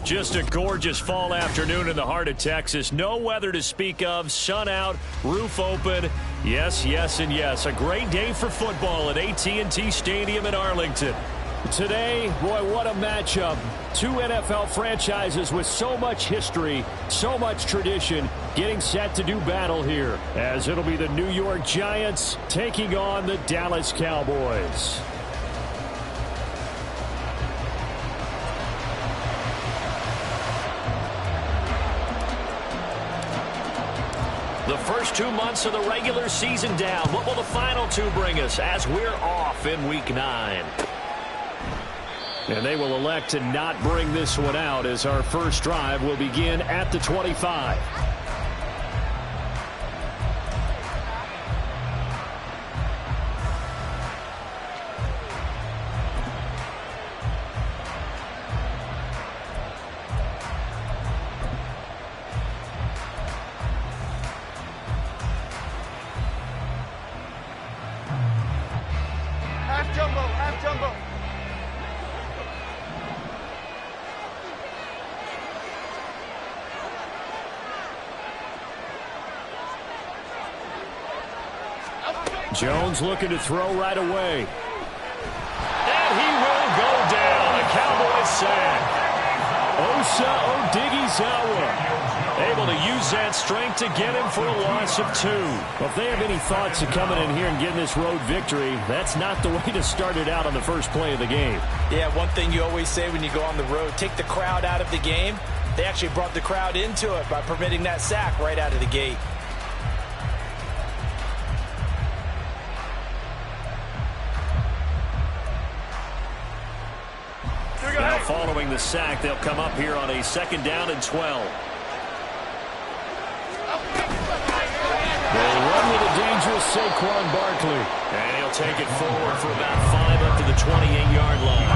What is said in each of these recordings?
Just a gorgeous fall afternoon in the heart of Texas. No weather to speak of. Sun out, roof open. Yes, yes, and yes. A great day for football at AT&T Stadium in Arlington. Today, boy, what a matchup. Two NFL franchises with so much history, so much tradition, getting set to do battle here, as it'll be the New York Giants taking on the Dallas Cowboys. The first 2 months of the regular season down. What will the final two bring us as we're off in Week 9? And they will elect to not bring this one out as our first drive will begin at the 25. Half jumbo. Jones looking to throw right away. And he will go down. A Cowboys sack. Osa Odighizuwa able to use that strength to get him for a loss of 2. Well, if they have any thoughts of coming in here and getting this road victory, that's not the way to start it out on the first play of the game. Yeah, one thing you always say when you go on the road, take the crowd out of the game. They actually brought the crowd into it by permitting that sack right out of the gate. Now following the sack, they'll come up here on a 2nd down and 12. They run with a dangerous Saquon Barkley. And he'll take it forward for about 5 up to the 28-yard line.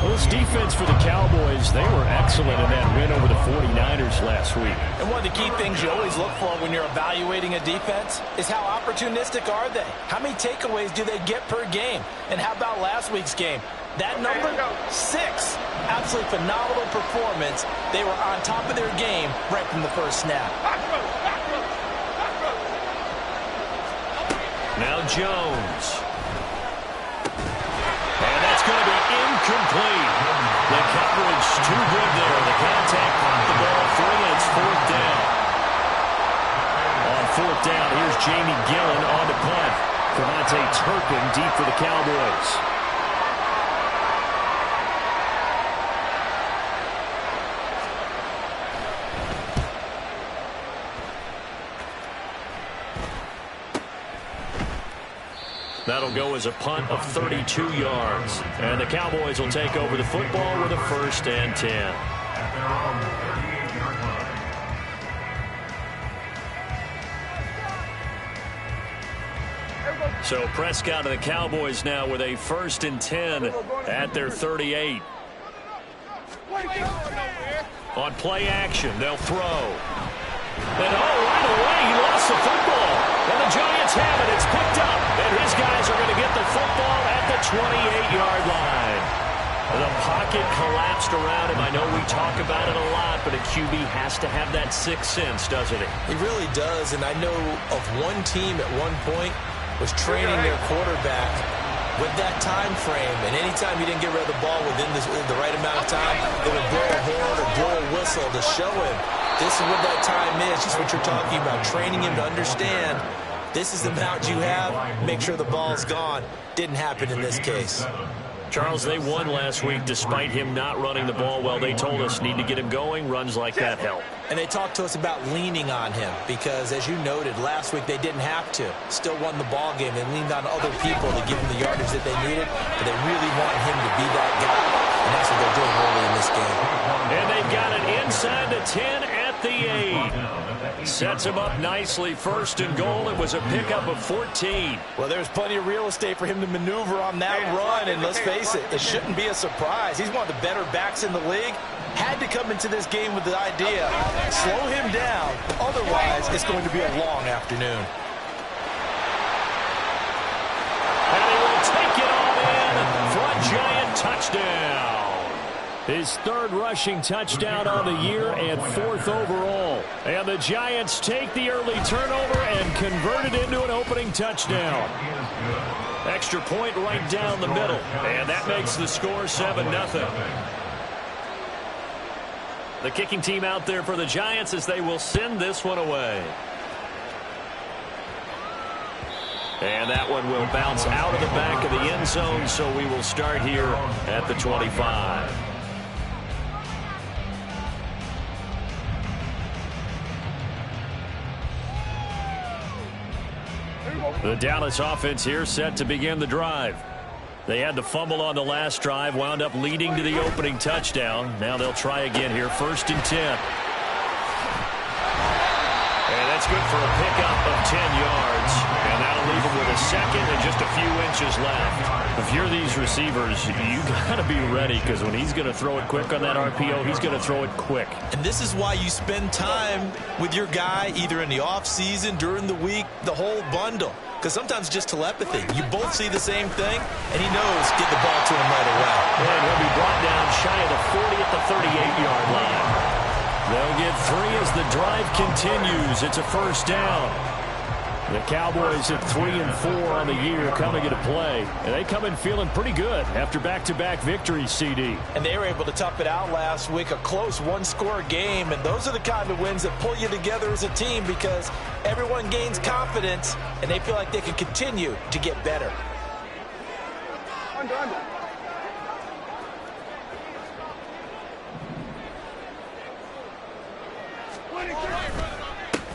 Well, this defense for the Cowboys, they were excellent in that win over the 49ers last week. And one of the key things you always look for when you're evaluating a defense is how opportunistic are they? How many takeaways do they get per game? And how about last week's game? That number, 6. Absolutely phenomenal performance. They were on top of their game right from the first snap. Now Jones. And that's going to be incomplete. The coverage too good there. The contact popped the ball free, and it's 4th down. On 4th down, here's Jamie Gillen on the punt. Devontae Turpin deep for the Cowboys. That'll go as a punt of 32 yards. And the Cowboys will take over the football with a 1st and 10. So Prescott and the Cowboys now with a 1st and 10 at their 38. On play action, they'll throw. And right away, he lost the football. And the Giants have it. It's picked up. And his guys are going to get the football at the 28-yard line. The pocket collapsed around him. I know we talk about it a lot, but a QB has to have that 6th sense, doesn't he? He really does. And I know of one team at one point was training their quarterback with that time frame. And anytime he didn't get rid of the ball within the right amount of time, they would blow a horn or blow a whistle to show him this is what that time is, just what you're talking about, training him to understand this is the amount you have, make sure the ball's gone. Didn't happen in this case. Charles, they won last week despite him not running the ball well. They told us need to get him going. Runs like that help. And they talked to us about leaning on him because, as you noted, last week they didn't have to. Still won the ball game. They leaned on other people to give them the yardage that they needed, but they really want him to be that guy, and that's what they're doing early in this game. And they've got it inside the 10 at the 8. Sets him up nicely. 1st and goal. It was a pickup of 14. Well, there's plenty of real estate for him to maneuver on that run, and let's face it, it shouldn't be a surprise. He's one of the better backs in the league. Had to come into this game with the idea, slow him down, otherwise it's going to be a long afternoon. And he will take it all in. Front Giant touchdown. His third rushing touchdown on the year and fourth overall. And the Giants take the early turnover and convert it into an opening touchdown. Extra point right down the middle. And that makes the score 7-0. The kicking team out there for the Giants as they will send this one away. And that one will bounce out of the back of the end zone, so we will start here at the 25. The Dallas offense here set to begin the drive. They had the fumble on the last drive, wound up leading to the opening touchdown. Now they'll try again here, 1st and 10. And that's good for a pickup of 10 yards. And that'll leave him with a second and just a few inches left. If you're these receivers, you got to be ready, because when he's going to throw it quick on that RPO, he's going to throw it quick. And this is why you spend time with your guy either in the offseason, during the week, the whole bundle. Because sometimes just telepathy. You both see the same thing, and he knows get the ball to him right away. And he'll be brought down shy of the 40 at the 38-yard line. They'll get 3 as the drive continues. It's a first down. The Cowboys at 3-4 on the year coming into play. And they come in feeling pretty good after back-to-back victories, CD. And they were able to tough it out last week, a close one-score game. And those are the kind of wins that pull you together as a team, because everyone gains confidence and they feel like they can continue to get better.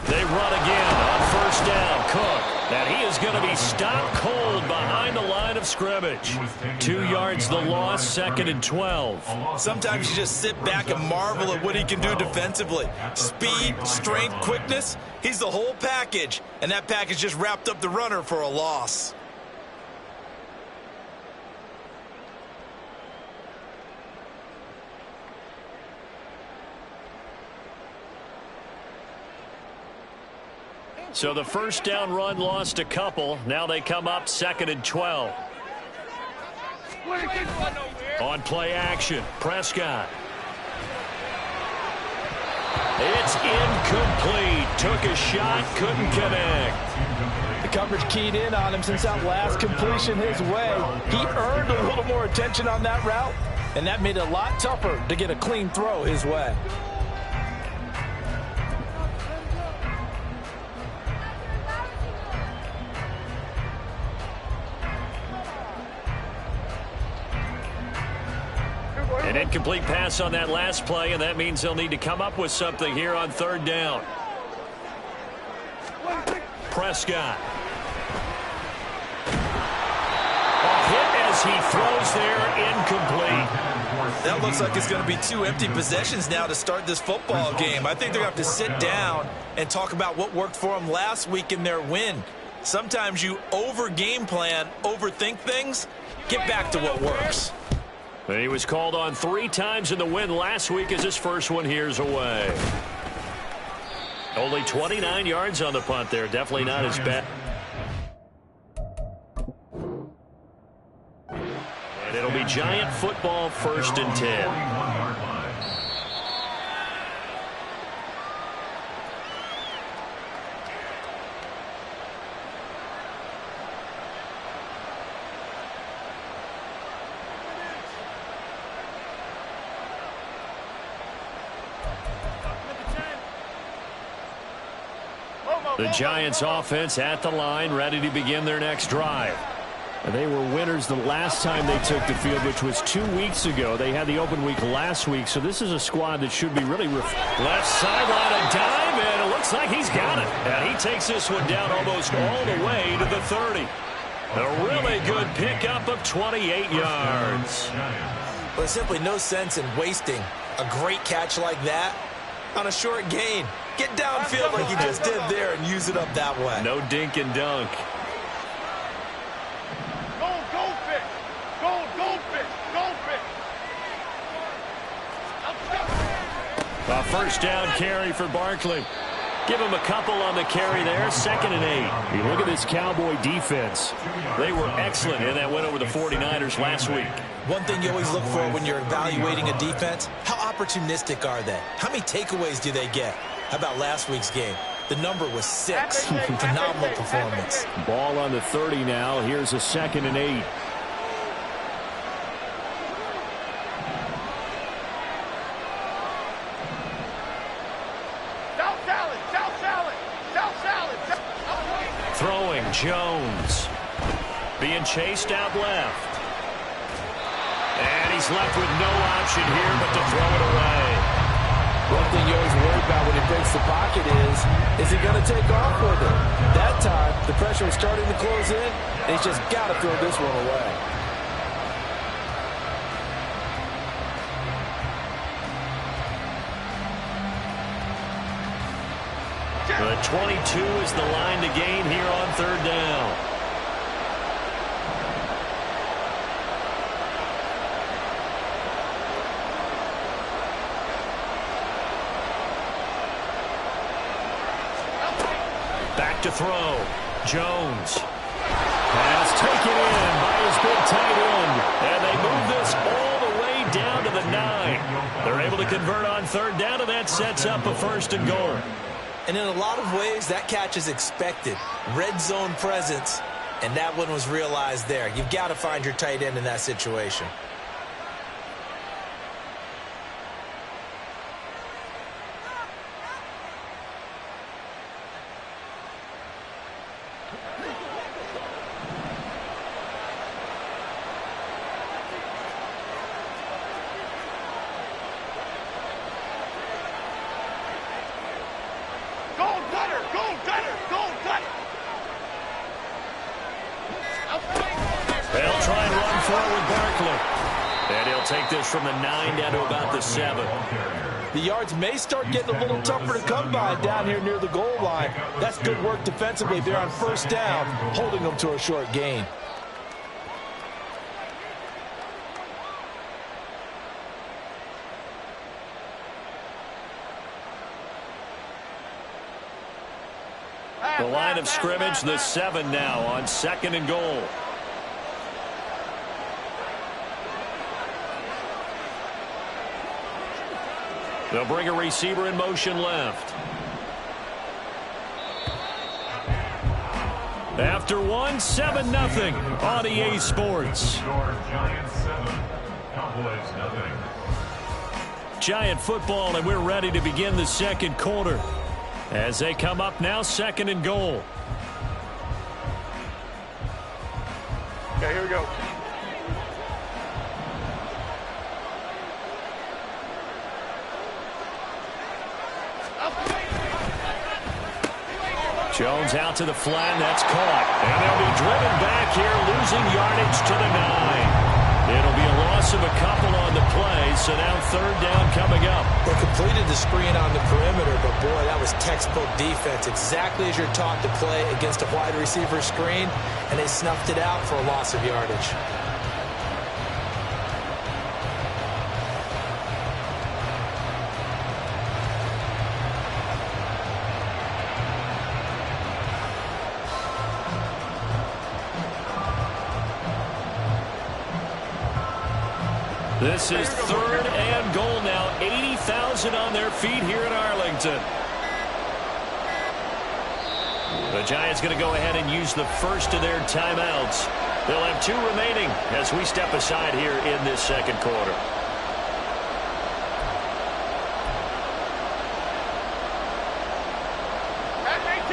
They run again on first down. Cook. And he is going to be stopped cold behind the line of scrimmage. 2 yards the loss, 2nd and 12. Sometimes you just sit back and marvel at what he can do defensively. Speed, strength, quickness. He's the whole package. And that package just wrapped up the runner for a loss. So the first down run lost a couple. Now they come up 2nd and 12. On play action, Prescott. It's incomplete. Took a shot, couldn't connect. The coverage keyed in on him since that last completion his way. He earned a little more attention on that route, and that made it a lot tougher to get a clean throw his way. An incomplete pass on that last play, and that means they'll need to come up with something here on 3rd down. Prescott. A hit as he throws there, incomplete. That looks like it's going to be 2 empty possessions now to start this football game. I think they're going to have to sit down and talk about what worked for them last week in their win. Sometimes you over-game plan, overthink things, get back to what works. He was called on 3 times in the win last week as his first one here's away. Only 29 yards on the punt there. Definitely not as bad. And it'll be Giant football, 1st and 10. The Giants offense at the line, ready to begin their next drive. And they were winners the last time they took the field, which was 2 weeks ago. They had the open week last week, so this is a squad that should be really left sideline, a dive, and it looks like he's got it. And he takes this one down almost all the way to the 30. A really good pickup of 28 yards. But there's simply no sense in wasting a great catch like that on a short gain. Get downfield like he just did there and use it up that way. No dink and dunk. Goldfish! A first down carry for Barkley. Give him a couple on the carry there. 2nd and 8. You look at this Cowboy defense. They were excellent in that win over the 49ers last week. One thing you always look for when you're evaluating a defense, how opportunistic are they? How many takeaways do they get? How about last week's game? The number was 6. Phenomenal performance. Ball on the 30 now. Here's a 2nd and 8. Throwing, Jones. Being chased out left. And he's left with no option here but to throw it away. One thing you always worry about when he breaks the pocket is he going to take off with it? That time, the pressure was starting to close in, and he's just got to throw this one away. The 22 is the line to gain here on 3rd down. Back to throw. Jones. Pass taken in by his big tight end. And they move this all the way down to the 9. They're able to convert on 3rd down, and that sets up a 1st and goal. And in a lot of ways, that catch is expected. Red zone presence, and that one was realized there. You've got to find your tight end in that situation. They'll try and run forward Barkley. And he'll take this from the 9 down to about the 7. The yards may start getting a little tougher to come by down here near the goal line. That's good work defensively. They're on 1st down, holding them to a short gain. The line of scrimmage, the 7 now on 2nd and goal. They'll bring a receiver in motion left. After 1, 7-0 on EA Sports. Giant football, and we're ready to begin the 2nd quarter. As they come up now, 2nd and goal. Okay, here we go. Jones out to the flat, and that's caught. And they'll be driven back here, losing yardage to the 9. It'll be a loss of a couple on the play, so now 3rd down coming up. They completed the screen on the perimeter, but boy, that was textbook defense. Exactly as you're taught to play against a wide receiver screen, and they snuffed it out for a loss of yardage. This is 3rd and goal now. 80,000 on their feet here in Arlington. The Giants going to go ahead and use the first of their timeouts. They'll have 2 remaining as we step aside here in this 2nd quarter.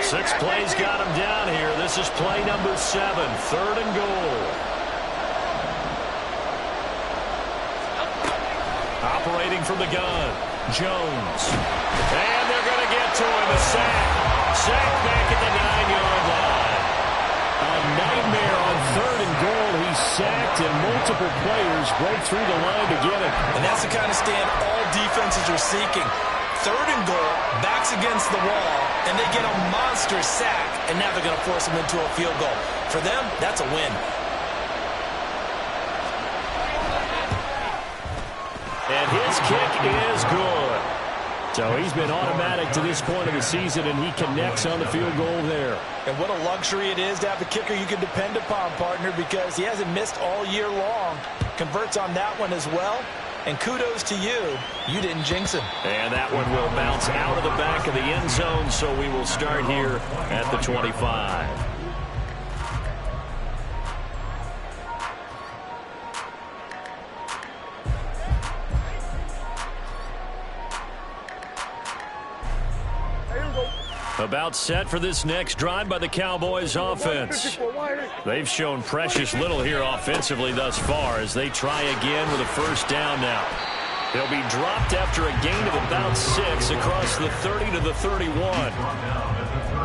Six plays got him down here. This is play number 7, 3rd and goal. Operating from the gun, Jones. And they're going to get to him. A sack. Sack back at the 9-yard line. A nightmare on 3rd and goal. He's sacked, and multiple players break through the line to get him. And that's the kind of stand all defenses are seeking. 3rd and goal, backs against the wall, and they get a monster sack, and now they're going to force him into a field goal. For them, that's a win. And his kick is good. So he's been automatic to this point of the season, and he connects on the field goal there. And what a luxury it is to have a kicker you can depend upon, partner, because he hasn't missed all year long. Converts on that one as well. And kudos to you. You didn't jinx him. And that one will bounce out of the back of the end zone, so we will start here at the 25. About set for this next drive by the Cowboys offense. They've shown precious little here offensively thus far as they try again with a first down now. They'll be dropped after a gain of about 6 across the 30 to the 31.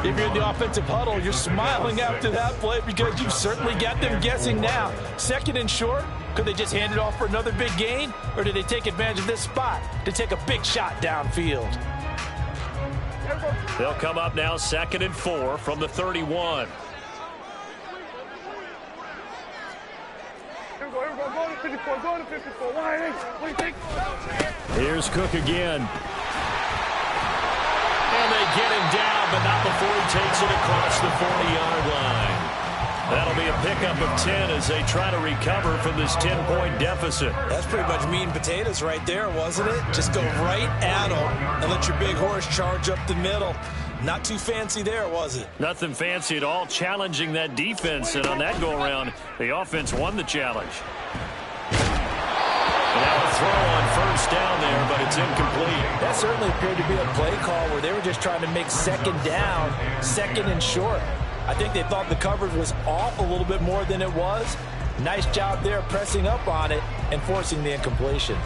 If you're in the offensive huddle, you're smiling after that play because you've certainly got them guessing now. Second and short, could they just hand it off for another big gain? Or did they take advantage of this spot to take a big shot downfield? They'll come up now 2nd and 4 from the 31. Here's Cook again. And they get him down, but not before he takes it across the 40-yard line. That'll be a pickup of 10 as they try to recover from this 10-point deficit. That's pretty much meat and potatoes right there, wasn't it? Just go right at them and let your big horse charge up the middle. Not too fancy there, was it? Nothing fancy at all, challenging that defense. And on that go-around, the offense won the challenge. And now a throw on first down there, but it's incomplete. That certainly appeared to be a play call where they were just trying to make second down, 2nd and short. I think they thought the coverage was off a little bit more than it was. Nice job there pressing up on it and forcing the incompletion.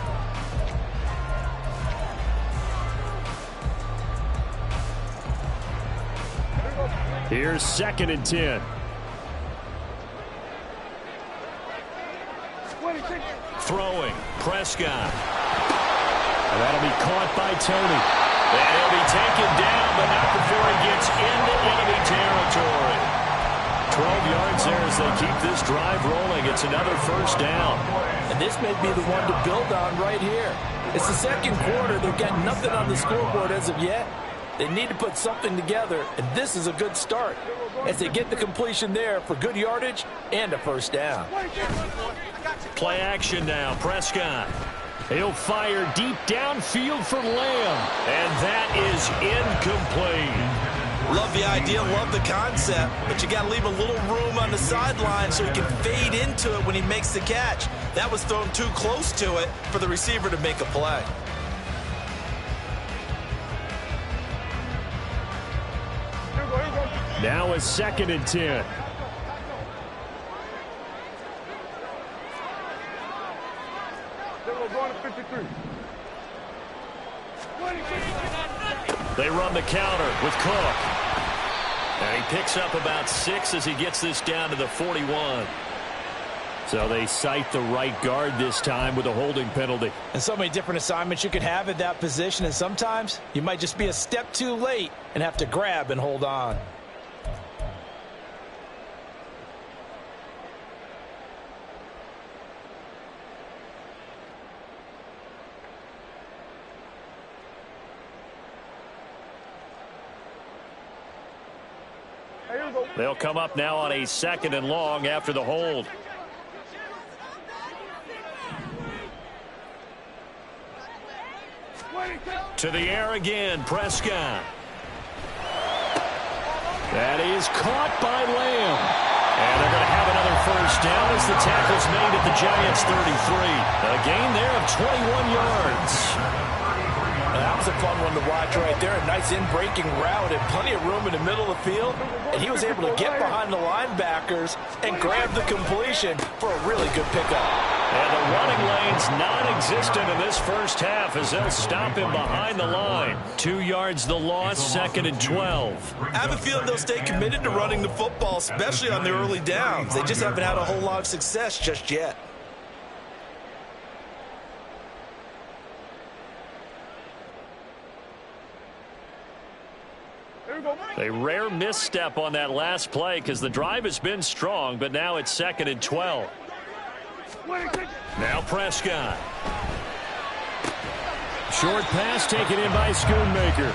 Here's 2nd and 10. Throwing, Prescott. And that'll be caught by Tony. And he'll be taken down, but not before he gets into enemy territory. 12 yards there as they keep this drive rolling. It's another first down. And this may be the one to build on right here. It's the second quarter. They've got nothing on the scoreboard as of yet. They need to put something together, and this is a good start as they get the completion there for good yardage and a first down. Play action now, Prescott. He'll fire deep downfield for Lamb, and that is incomplete. Love the idea, love the concept, but you got to leave a little room on the sideline so he can fade into it when he makes the catch. That was thrown too close to it for the receiver to make a play. Now a 2nd and 10. They run the counter with Cook. And he picks up about 6 as he gets this down to the 41. So they cite the right guard this time with a holding penalty. And so many different assignments you could have at that position, and sometimes you might just be a step too late and have to grab and hold on. They'll come up now on a 2nd and long after the hold. To the air again, Prescott. That is caught by Lamb. And they're going to have another first down as the tackle's made at the Giants' 33. A gain there of 21 yards. That was a fun one to watch right there. A nice in-breaking route and plenty of room in the middle of the field. And he was able to get behind the linebackers and grab the completion for a really good pickup. And the running lane's non-existent in this first half as they'll stop him behind the line. 2 yards the loss, 2nd and 12. I have a feeling they'll stay committed to running the football, especially on the early downs. They just haven't had a whole lot of success just yet. A rare misstep on that last play because the drive has been strong, but now it's 2nd and 12. Now Prescott. Short pass taken in by Schoonmaker.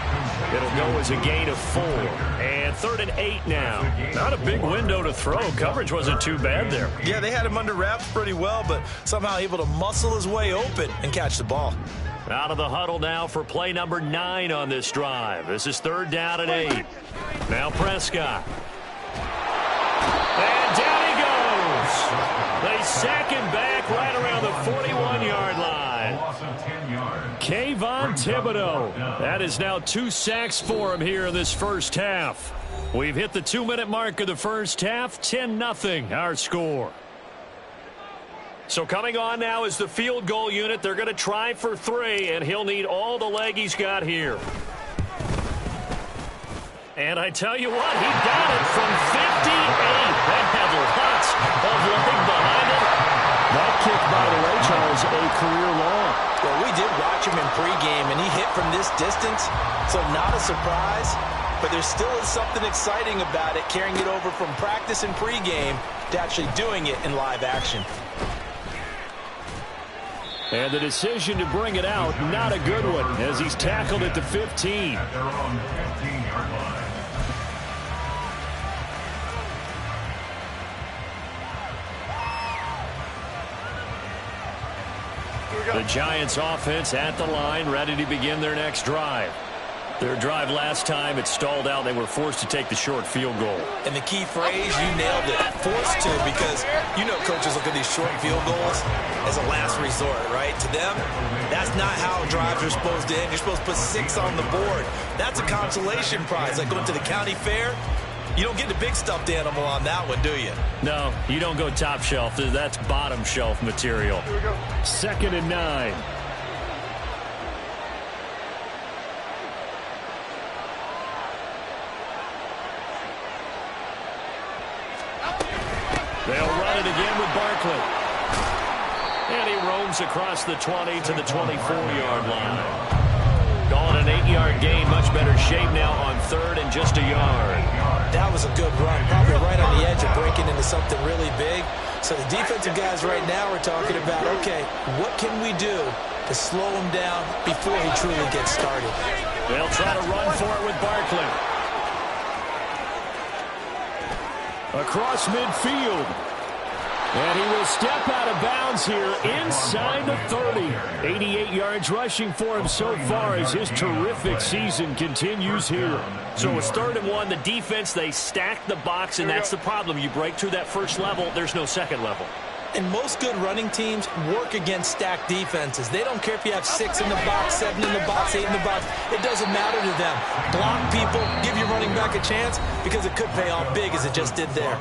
It'll go as a gain of 4. And 3rd and 8 now. Not a big window to throw. Coverage wasn't too bad there. Yeah, they had him under wraps pretty well, but somehow able to muscle his way open and catch the ball. Out of the huddle now for play number 9 on this drive. This is 3rd down and 8. Now Prescott. And down he goes. They sack him back right around the 41-yard line. Kayvon Thibodeau. That is now 2 sacks for him here in this first half. We've hit the 2-minute mark of the first half. 10-0 our score. So coming on now is the field goal unit. They're going to try for 3, and he'll need all the leg he's got here. And I tell you what, he got it from 58. That had lots of leg behind it. That kick, by the way, Charles, a career long. Well, we did watch him in pregame, and he hit from this distance, so not a surprise. But there still is something exciting about it, carrying it over from practice and pregame to actually doing it in live action. And the decision to bring it out, not a good one, as he's tackled at the 15. The Giants offense at the line, ready to begin their next drive. Their drive last time, it stalled out. They were forced to take the short field goal. And the key phrase, you nailed it, forced to, because you know coaches look at these short field goals as a last resort, right? To them, that's not how drives are supposed to end. You're supposed to put 6 on the board. That's a consolation prize. Like going to the county fair, you don't get the big stuffed animal on that one, do you? No, you don't go top shelf. That's bottom shelf material. 2nd and 9. They'll run it again with Barkley. And he roams across the 20 to the 24-yard line. Calling an 8-yard gain, much better shape now on 3rd and just a yard. That was a good run, probably right on the edge of breaking into something really big. So the defensive guys right now are talking about, okay, what can we do to slow him down before he truly gets started? They'll try to run for it with Barkley. Across midfield. And he will step out of bounds here inside the 30. 88 yards rushing for him so far as his terrific season continues here. So it's 3rd and 1. The defense, they stack the box, and that's the problem. You break through that first level, there's no second level. And most good running teams work against stacked defenses. They don't care if you have 6 in the box, 7 in the box, 8 in the box. It doesn't matter to them. Block people, give your running back a chance, because it could pay off big as it just did there.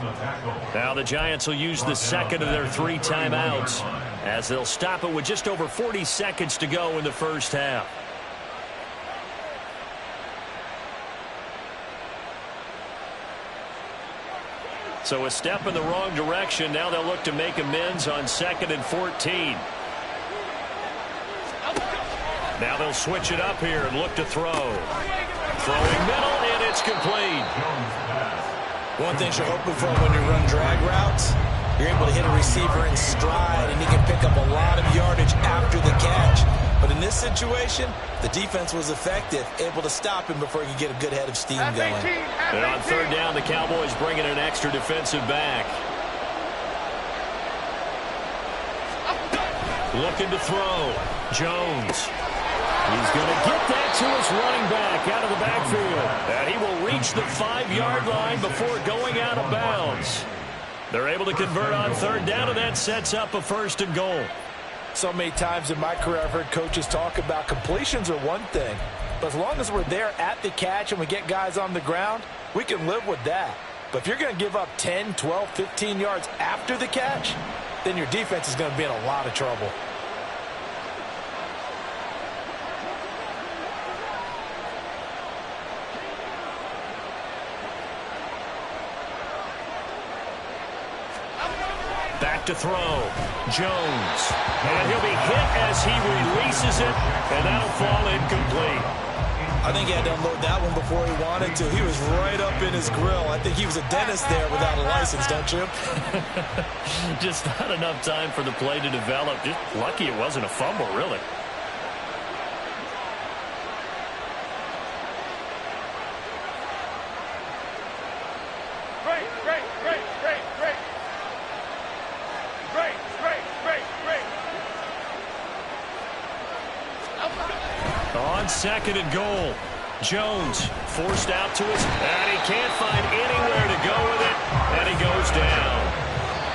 Now the Giants will use the 2nd of their 3 timeouts as they'll stop it with just over 40 seconds to go in the first half. So a step in the wrong direction. Now they'll look to make amends on 2nd and 14. Now they'll switch it up here and look to throw. Throwing middle, and it's complete. One thing you're hoping for when you run drag routes, you're able to hit a receiver in stride, and he can pick up a lot of yardage after the catch. But in this situation, the defense was effective, able to stop him before he could get a good head of steam going. And on 3rd down, the Cowboys bring in an extra defensive back. Looking to throw. Jones. He's going to get that to his running back out of the backfield. And he will reach the 5-yard line before going out of bounds. They're able to convert on 3rd down, and that sets up a 1st and goal. So many times in my career I've heard coaches talk about completions are one thing, but as long as we're there at the catch and we get guys on the ground, we can live with that. But if you're going to give up 10, 12, 15 yards after the catch, then your defense is going to be in a lot of trouble. Back to throw. Jones. And he'll be hit as he releases it, and that'll fall incomplete. I think he had to unload that one before he wanted to. He was right up in his grill. I think he was a dentist there without a license, don't you? Just not enough time for the play to develop. Just lucky it wasn't a fumble, really. On second and goal, Jones forced out to his, and he can't find anywhere to go with it, and he goes down.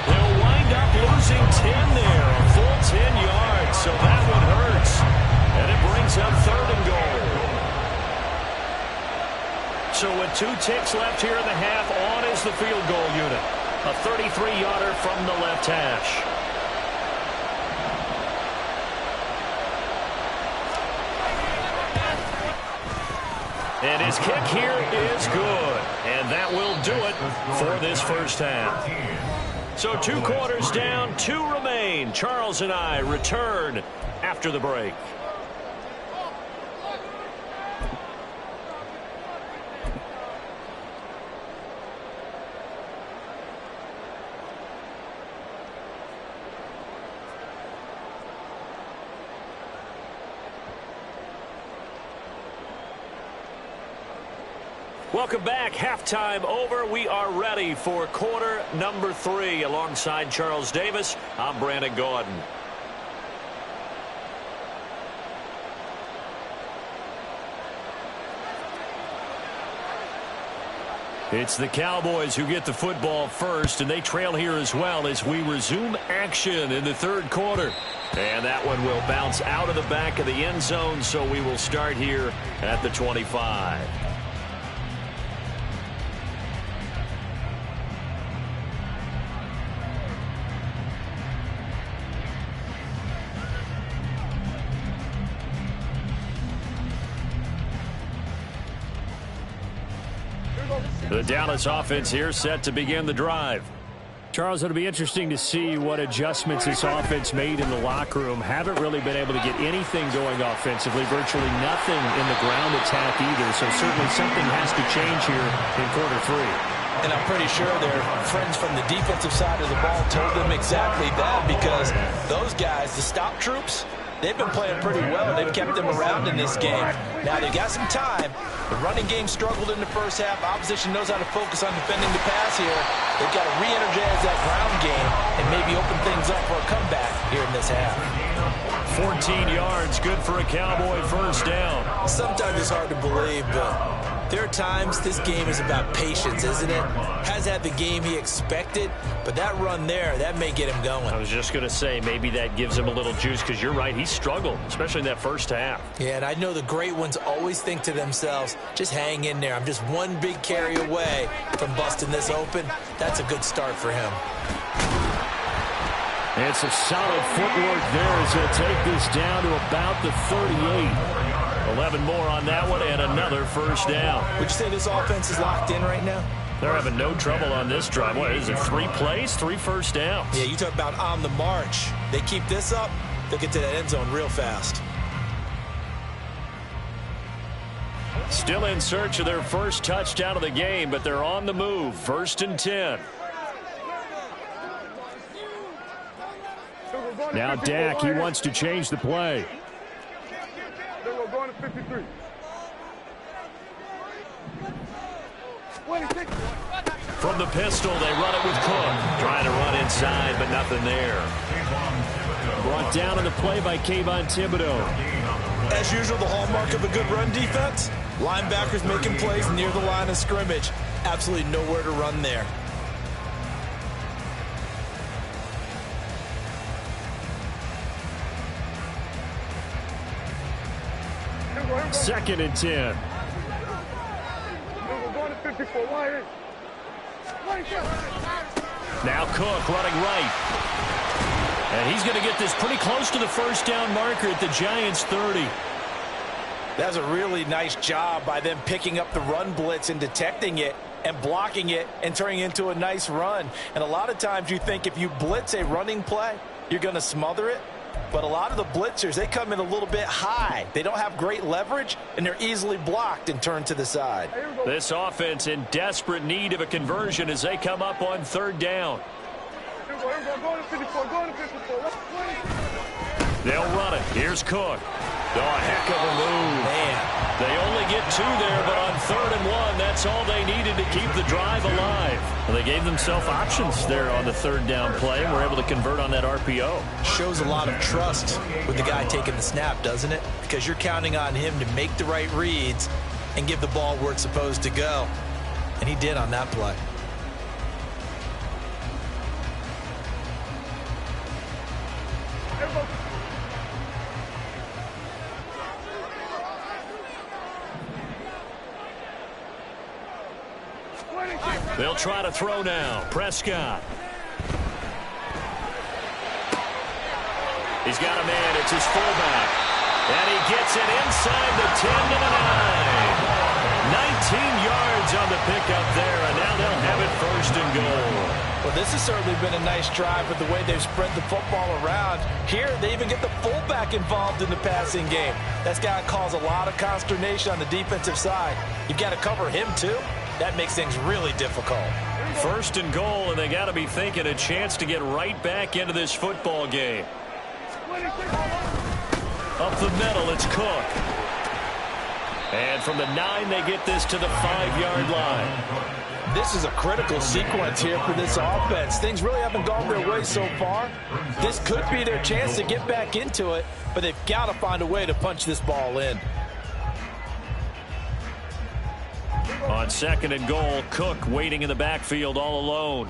They'll wind up losing 10 there, a full 10 yards, so that one hurts, and it brings up third and goal. So with 2 ticks left here in the half, on is the field goal unit. A 33-yarder from the left hash. And his kick here is good. And that will do it for this first half. So 2 quarters down, 2 remain. Charles and I return after the break. Welcome back. Halftime over. We are ready for quarter number 3. Alongside Charles Davis, I'm Brandon Gordon. It's the Cowboys who get the football first, and they trail here as well as we resume action in the third quarter. And that one will bounce out of the back of the end zone, so we will start here at the 25. The Dallas offense here set to begin the drive. Charles, it'll be interesting to see what adjustments this offense made in the locker room. Haven't really been able to get anything going offensively, virtually nothing in the ground attack either. So certainly something has to change here in quarter 3. And I'm pretty sure their friends from the defensive side of the ball told them exactly that, because those guys, the stop troops, they've been playing pretty well. They've kept them around in this game. Now, they've got some time. The running game struggled in the first half. Opposition knows how to focus on defending the pass here. They've got to re-energize that ground game and maybe open things up for a comeback here in this half. 14 yards, good for a Cowboy first down. Sometimes it's hard to believe, but there are times this game is about patience, isn't it? Has had the game he expected, but that run there, that may get him going. I was just going to say, maybe that gives him a little juice, because you're right, he struggled, especially in that first half. Yeah, and I know the great ones always think to themselves, just hang in there. I'm just one big carry away from busting this open. That's a good start for him. And some solid footwork there as he'll take this down to about the 38. 11 more on that one, and another first down. Would you say this offense is locked in right now? They're having no trouble on this drive. What is it, 3 plays, 3 first downs? Yeah, you talk about on the march. They keep this up, they'll get to that end zone real fast. Still in search of their first touchdown of the game, but they're on the move. 1st and 10. Now Dak, he wants to change the play. We're going to 53. From the pistol, they run it with Cook. Trying to run inside, but nothing there. Brought down on the play by Kayvon Thibodeau. As usual, the hallmark of a good run defense, linebackers making plays near the line of scrimmage. Absolutely nowhere to run there. Second and 10. Now Cook running right. And he's going to get this pretty close to the first down marker at the Giants' 30. That was a really nice job by them picking up the run blitz and detecting it and blocking it and turning it into a nice run. And a lot of times you think if you blitz a running play, you're going to smother it. But a lot of the blitzers, they come in a little bit high. They don't have great leverage, and they're easily blocked and turned to the side. This offense in desperate need of a conversion as they come up on 3rd down. They'll run it. Here's Cook. Oh, a heck of a move. Man. They only get 2 there, but on 3rd and 1, that that's all they needed to keep the drive alive. Well, they gave themselves options there on the third down play and were able to convert on that RPO. Shows a lot of trust with the guy taking the snap, doesn't it? Because you're counting on him to make the right reads and give the ball where it's supposed to go. And he did on that play. They'll try to throw now. Prescott. He's got a man. It's his fullback. And he gets it inside the 10 to the 9. 19 yards on the pickup there, and now they'll have it first and goal. Well, this has certainly been a nice drive with the way they've spread the football around. Here, they even get the fullback involved in the passing game. That's got to cause a lot of consternation on the defensive side. You've got to cover him, too. That makes things really difficult. First and goal, and they got to be thinking a chance to get right back into this football game. Up the middle, it's Cook. And from the 9, they get this to the 5-yard line. This is a critical sequence here for this offense. Things really haven't gone their way so far. This could be their chance to get back into it, but they've got to find a way to punch this ball in. On second and goal, Cook waiting in the backfield all alone.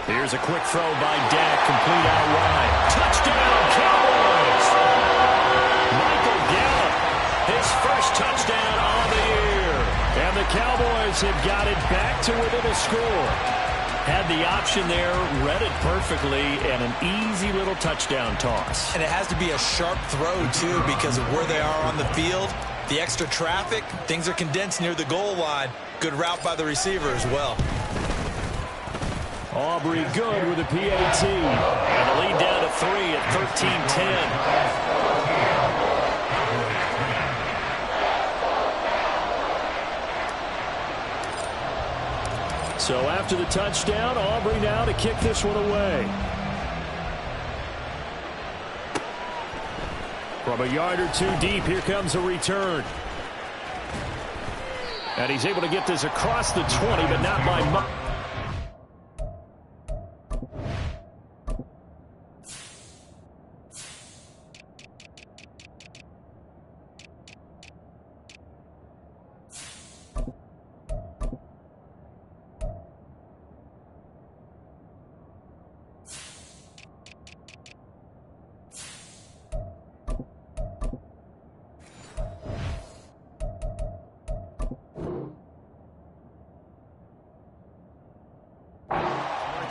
Here's a quick throw by Dak, complete out wide. Touchdown, Cowboys! Michael Gallup, his first touchdown on the year. And the Cowboys have got it back to within a score. Had the option there, read it perfectly, and an easy little touchdown toss. And it has to be a sharp throw, too, because of where they are on the field. The extra traffic, things are condensed near the goal line. Good route by the receiver as well. Aubrey good with a PAT. And the lead down to 3 at 13-10. So after the touchdown, Aubrey now to kick this one away. From a yard or two deep, here comes a return. And he's able to get this across the 20, but not by much.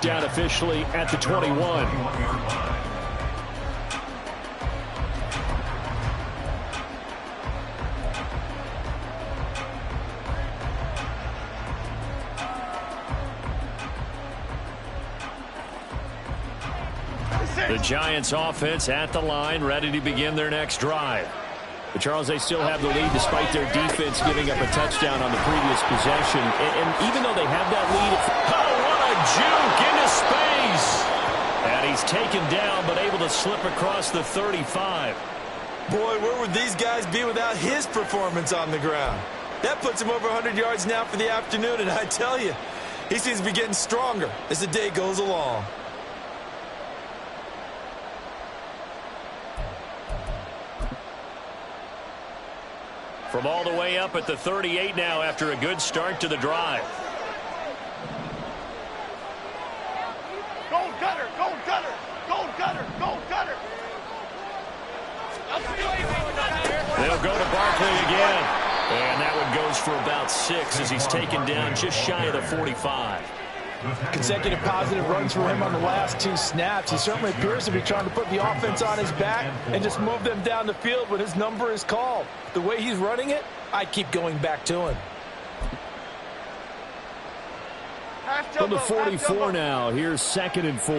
Down officially at the 21. The Giants offense at the line, ready to begin their next drive. But Charles, they still have the lead despite their defense giving up a touchdown on the previous possession. And even though they have that lead, juke into space. And he's taken down, but able to slip across the 35. Boy, where would these guys be without his performance on the ground? That puts him over 100 yards now for the afternoon, and I tell you, he seems to be getting stronger as the day goes along. From all the way up at the 38 now after a good start to the drive. Gold cutter, gold cutter, gold cutter, gold cutter. They'll go to Barkley again. And that one goes for about 6 as he's taken down just shy of the 45. Consecutive positive runs for him on the last 2 snaps. He certainly appears to be trying to put the offense on his back and just move them down the field when his number is called. The way he's running it, I keep going back to him. From the 44 now, here's 2nd and 4.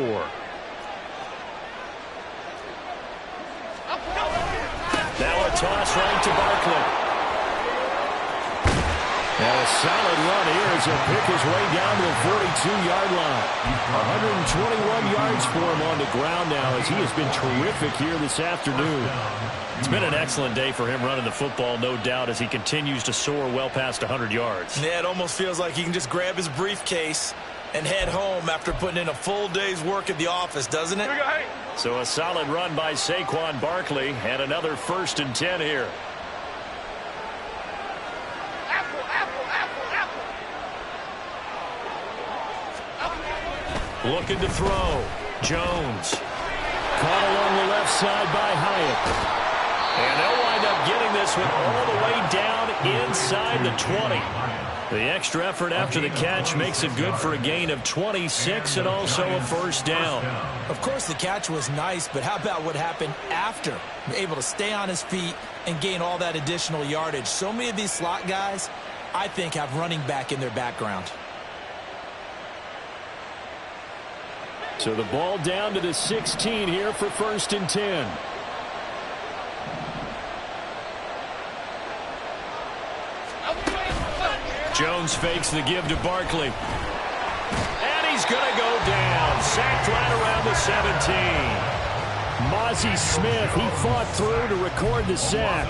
Now a toss right to Barkley. And a solid run here as he'll pick his way down to the 42-yard line. 121 yards for him on the ground now as he has been terrific here this afternoon. It's been an excellent day for him running the football, no doubt, as he continues to soar well past 100 yards. Yeah, it almost feels like he can just grab his briefcase and head home after putting in a full day's work at the office, doesn't it? So a solid run by Saquon Barkley and another 1st and 10 here. Looking to throw. Jones. Caught along the left side by Hyatt. And they'll wind up getting this one all the way down inside the 20. The extra effort after the catch makes it good for a gain of 26 and also a 1st down. Of course, the catch was nice, but how about what happened after? Able to stay on his feet and gain all that additional yardage. So many of these slot guys, I think, have running back in their background. So the ball down to the 16 here for 1st and 10. Jones fakes the give to Barkley. And he's going to go down. Sacked right around the 17. Mozzie Smith, he fought through to record the sack.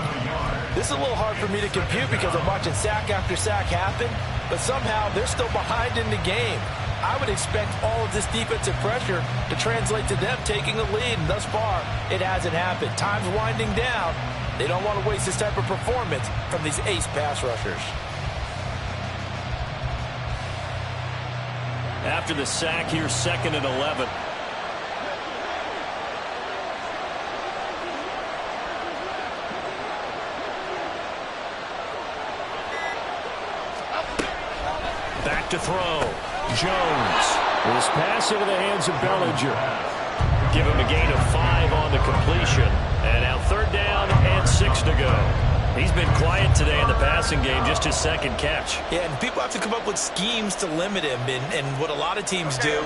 This is a little hard for me to compute because I'm watching sack after sack happen, but somehow they're still behind in the game. I would expect all of this defensive pressure to translate to them taking a lead, and thus far, it hasn't happened. Time's winding down. They don't want to waste this type of performance from these ace pass rushers. After the sack, here's 2nd and 11. Back to throw. Jones. With his pass into the hands of Bellinger. Give him a gain of 5 on the completion. And now 3rd down and 6 to go. He's been quiet today in the passing game, just his 2nd catch. Yeah, and people have to come up with schemes to limit him. And what a lot of teams do,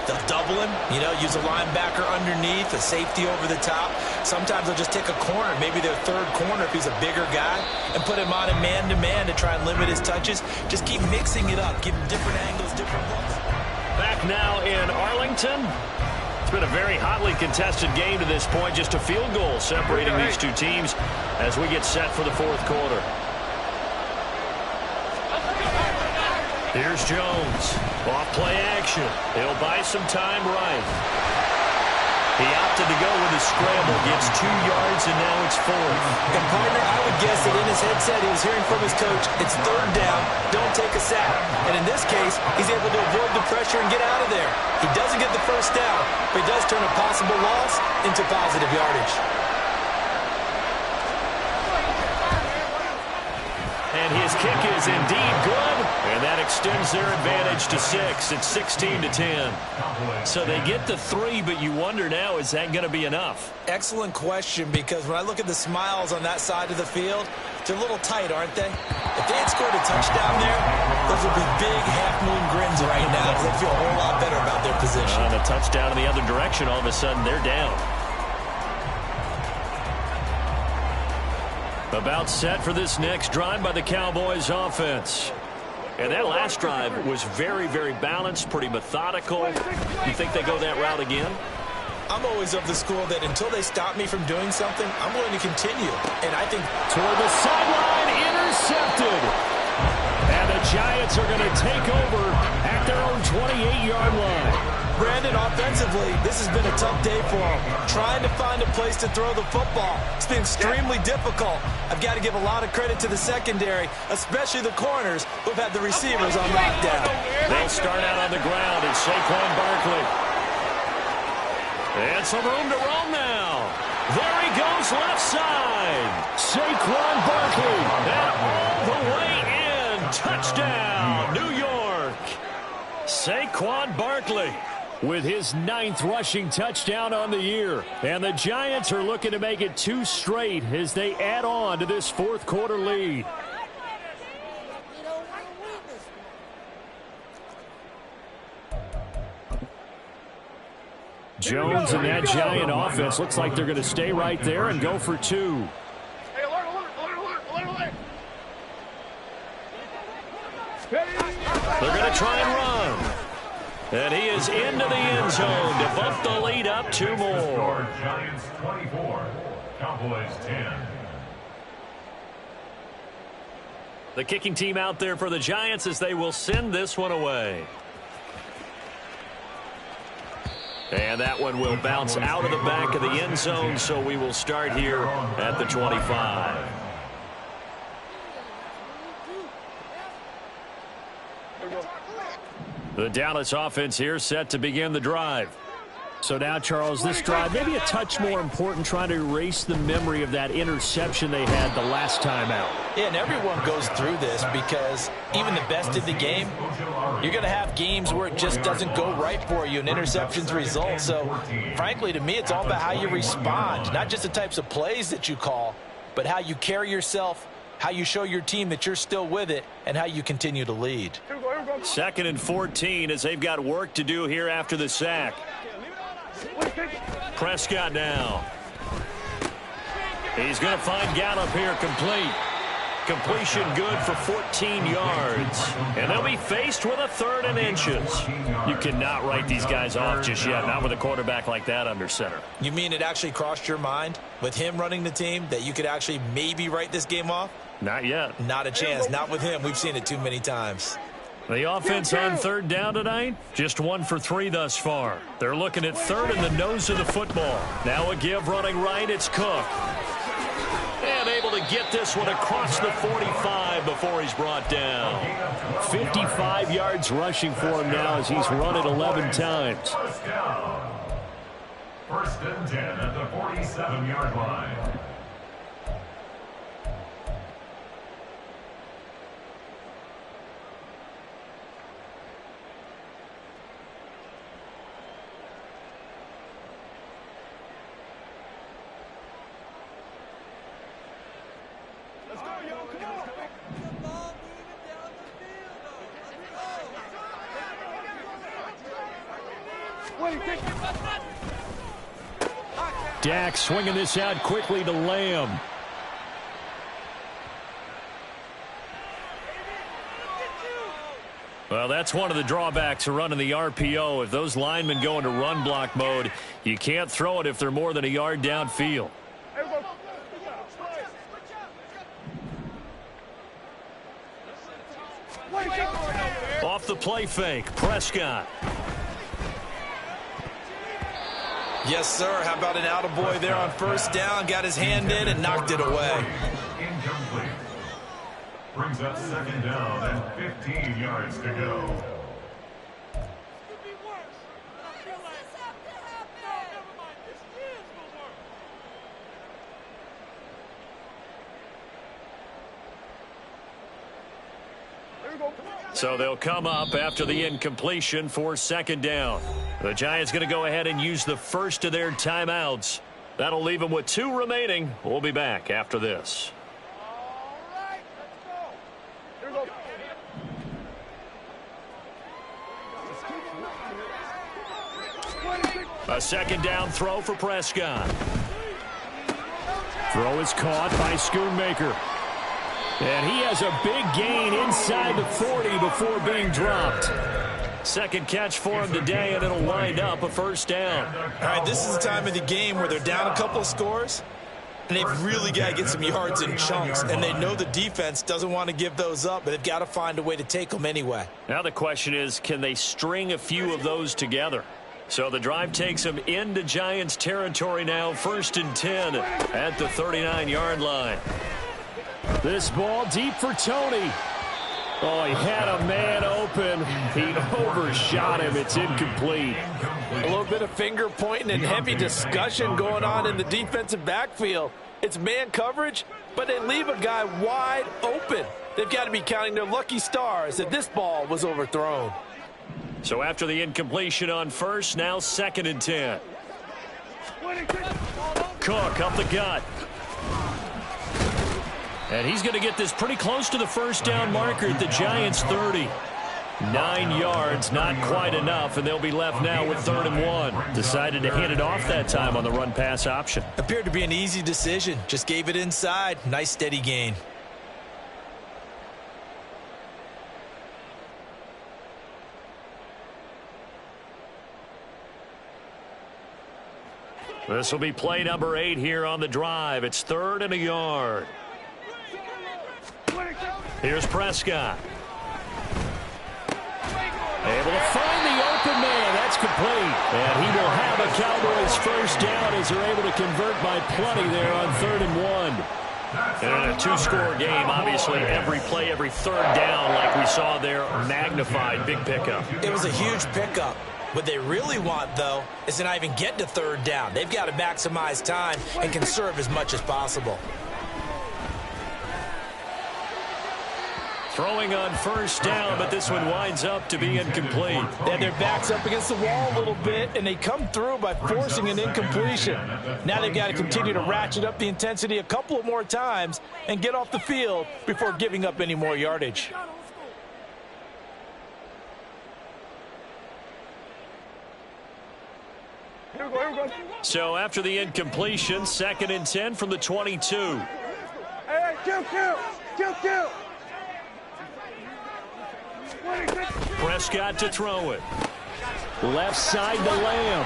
they'll double him, use a linebacker underneath, a safety over the top. Sometimes they'll just take a corner, maybe their 3rd corner if he's a bigger guy, and put him on a man-to-man to try and limit his touches. Just keep mixing it up, give him different angles, different looks. Back now in Arlington. It's been a very hotly contested game to this point. Just a field goal separating these two teams as we get set for the 4th quarter. Here's Jones. Off play action. He'll buy some time right. He opted to go with a scramble. Gets 2 yards, and now it's 4th. And partner, I would guess that in his headset he was hearing from his coach, it's 3rd down, don't take a sack. And in this case, he's able to avoid the pressure and get out of there. He doesn't get the 1st down, but he does turn a possible loss into positive yardage. And his kick is indeed good, and that extends their advantage to 6. It's 16-10. So they get the 3, but you wonder now, is that going to be enough? Excellent question, because when I look at the smiles on that side of the field, they're a little tight, aren't they? If they had scored a touchdown there, those would be big half-moon grins right now, because they feel a whole lot better about their position. On a touchdown in the other direction, all of a sudden they're down. About set for this next drive by the Cowboys offense. And that last drive was very, very balanced, pretty methodical. You think they go that route again? I'm always of the school that until they stop me from doing something, I'm going to continue. And I think toward the sideline, intercepted. And the Giants are going to take over at their own 28-yard line. Brandon, offensively, this has been a tough day for him. Trying to find a place to throw the football. It's been extremely difficult. I've got to give a lot of credit to the secondary, especially the corners who've had the receivers on lockdown. They'll start out on the ground. It's Saquon Barkley. And some room to roam now. There he goes left side. Saquon Barkley. And all the way in. Touchdown, New York. Saquon Barkley with his 9th rushing touchdown on the year. And the Giants are looking to make it 2 straight as they add on to this 4th quarter lead. Jones and that Giant offense looks like they're going to stay right there and go for 2. try and run. And he is into the end zone to bump the lead up 2 more. Giants 24, Cowboys 10. The kicking team out there for the Giants as they will send this one away. And that one will bounce out of the back of the end zone, so we will start here at the 25. The Dallas offense here set to begin the drive. So now, Charles, this drive maybe a touch more important, trying to erase the memory of that interception they had the last time out. Yeah, and everyone goes through this because even the best of the game, you're going to have games where it just doesn't go right for you and interceptions result. So, frankly, to me, it's all about how you respond, not just the types of plays that you call, but how you carry yourself, how you show your team that you're still with it, and how you continue to lead. 2nd and 14 as they've got work to do here after the sack. Prescott now. He's going to find Gallup here complete. Completion good for 14 yards. And they'll be faced with a 3rd and inches. You cannot write these guys off just yet, not with a quarterback like that under center. You mean it actually crossed your mind with him running the team that you could actually maybe write this game off? Not yet. Not a chance. Not with him. We've seen it too many times. The offense on 3rd down tonight, just 1 for 3 thus far. They're looking at 3rd in the nose of the football. Now a give running right, it's Cook. And able to get this one across the 45 before he's brought down. 55 yards rushing for him now as he's run it 11 times. First down. 1st and 10 at the 47-yard line. Dak swinging this out quickly to Lamb. Well, that's one of the drawbacks of running the RPO. If those linemen go into run block mode, you can't throw it if they're more than a yard downfield. Off the play fake, Prescott. Yes, sir. How about an attaboy there on 1st down? Got his hand in and knocked it away. Incomplete. Brings up 2nd down and 15 yards to go. So they'll come up after the incompletion for 2nd down. The Giants going to go ahead and use the first of their timeouts. That'll leave them with 2 remaining. We'll be back after this. A 2nd down throw for Prescott. Throw is caught by Schoonmaker. And he has a big gain inside the 40 before being dropped. 2nd catch for him today, and it'll wind up a 1st down. All right, this is the time of the game where they're down a couple of scores, and they've really got to get some yards in chunks, and they know the defense doesn't want to give those up, but they've got to find a way to take them anyway. Now the question is, can they string a few of those together? So the drive takes them into Giants territory now, 1st and 10 at the 39-yard line. This ball deep for Tony. Oh, he had a man open. He overshot him. It's incomplete. A little bit of finger pointing and heavy discussion going on in the defensive backfield. It's man coverage, but they leave a guy wide open. They've got to be counting their lucky stars that this ball was overthrown. So after the incompletion on 1st, now 2nd and 10. Cook up the gut. And he's going to get this pretty close to the 1st down marker at the Giants' 30. 9 yards, not quite enough, and they'll be left now with 3rd and 1. Decided to hand it off that time on the run-pass option. Appeared to be an easy decision. Just gave it inside. Nice steady gain. This will be play number 8 here on the drive. It's 3rd and a yard. Here's Prescott. Able to find the open man. That's complete. And he will have a Cowboys first down as they're able to convert by plenty there on 3rd and 1. And in a 2-score game, obviously every play, every 3rd down, like we saw there, magnified. Big pickup. It was a huge pickup. What they really want, though, is to not even get to 3rd down. They've got to maximize time and conserve as much as possible. Throwing on first down, but this one winds up to be incomplete. And their back's up against the wall a little bit, and they come through by forcing an incompletion. Now they've got to continue to ratchet up the intensity a couple of more times and get off the field before giving up any more yardage. So after the incompletion, 2nd and 10 from the 22. Hey, kill. Prescott to throw it. Left side to Lamb.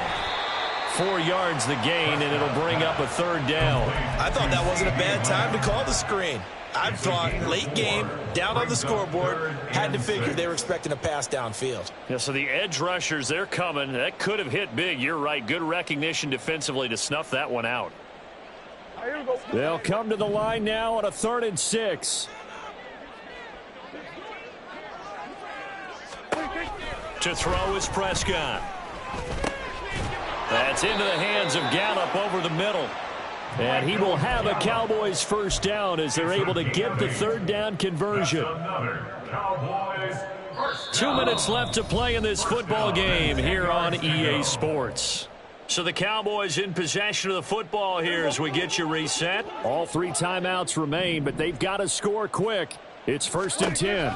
4 yards the gain, and it'll bring up a 3rd down. I thought that wasn't a bad time to call the screen. I thought late game, down on the scoreboard, had to figure they were expecting a pass downfield. Yeah, so the edge rushers, they're coming. That could have hit big. You're right. Good recognition defensively to snuff that one out. They'll come to the line now on a 3rd and 6. To throw is Prescott. That's into the hands of Gallup over the middle. And he will have a Cowboys first down as they're able to get the 3rd down conversion. 2 minutes left to play in this football game here on EA Sports. So the Cowboys in possession of the football here as we get you reset. All 3 timeouts remain, but they've got to score quick. It's 1st and 10.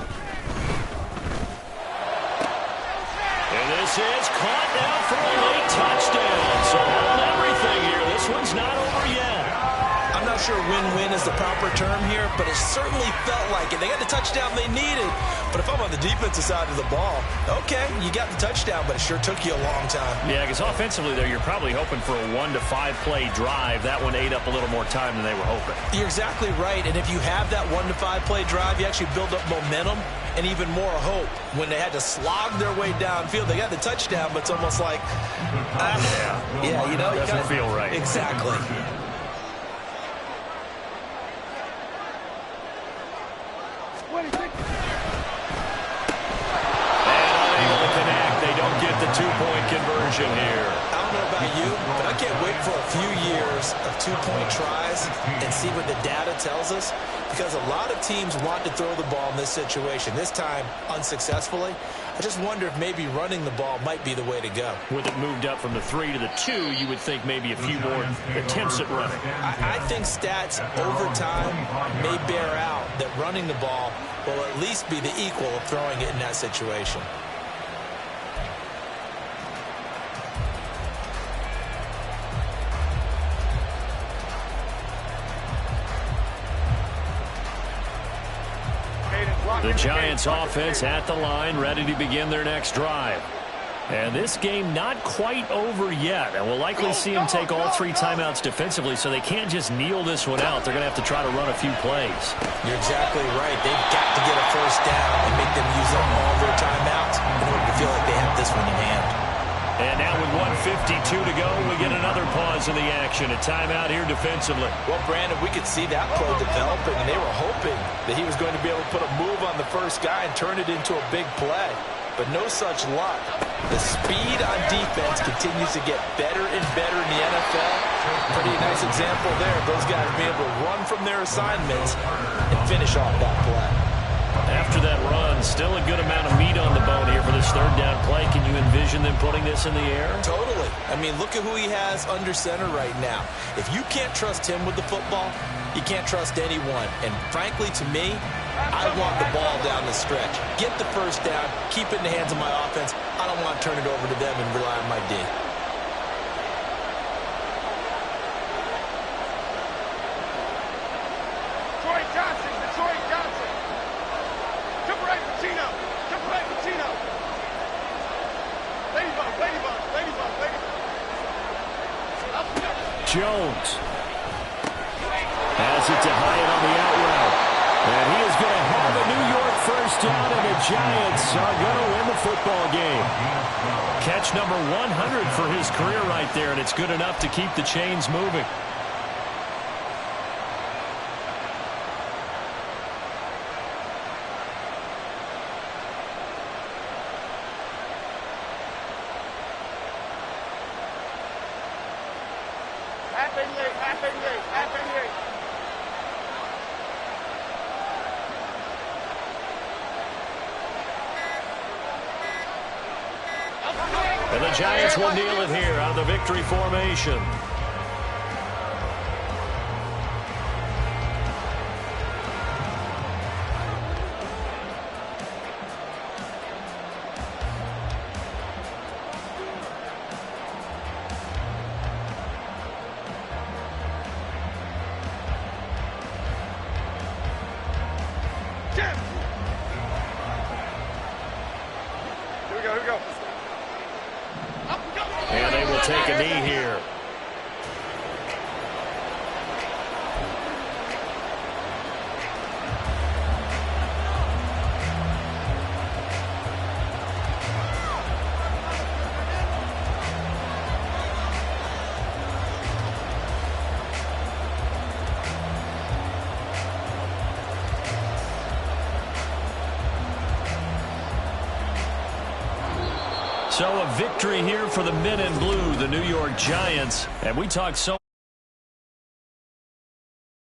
And this is caught now for a late touchdown. So hold everything here. This one's not over yet. I'm not sure win-win is the proper term here, but it certainly felt like it. They got the touchdown they needed. But if I'm on the defensive side of the ball, okay, you got the touchdown, but it sure took you a long time. Yeah, because offensively there, you're probably hoping for a 1 to 5 play drive. That one ate up a little more time than they were hoping. You're exactly right. And if you have that 1 to 5 play drive, you actually build up momentum and even more hope. When they had to slog their way downfield, they got the touchdown, but it's almost like, yeah, you know, doesn't feel right. Exactly. The 2-point conversion here. I don't know about you, but I can't wait for a few years of 2-point tries and see what the data tells us, because a lot of teams want to throw the ball in this situation, this time unsuccessfully. I just wonder if maybe running the ball might be the way to go. With it moved up from the 3 to the 2, you would think maybe a few more attempts at running. I think stats over time may bear out that running the ball will at least be the equal of throwing it in that situation. The Giants offense at the line, ready to begin their next drive. And this game not quite over yet. And we'll likely see them take all 3 timeouts defensively, so they can't just kneel this one out. They're going to have to try to run a few plays. You're exactly right. They've got to get a first down and make them use up all their timeouts in order to feel like they have this one in hand. And now with 1:52 to go, we get another pause in the action. A timeout here defensively. Well, Brandon, we could see that play developing, and they were hoping that he was going to be able to put a move on the first guy and turn it into a big play. But no such luck. The speed on defense continues to get better and better in the NFL. Pretty nice example there. Those guys being able to run from their assignments and finish off that play. After that run, still a good amount of meat on the bone here for this 3rd down play. Can you envision them putting this in the air? Totally. I mean, look at who he has under center right now. If you can't trust him with the football, you can't trust anyone. And frankly, to me, I want the ball down the stretch. Get the first down, keep it in the hands of my offense. I don't want to turn it over to them and rely on my D. Jones. Has it to Hyatt on the out route. And he is going to have a New York first down, and the Giants are going to win the football game. Catch number 100 for his career right there, and it's good enough to keep the chains moving. And the Giants will kneel it here out of the victory formation. Here we go. And they will take a knee here. So a victory here for the men in blue, the New York Giants. And we talked so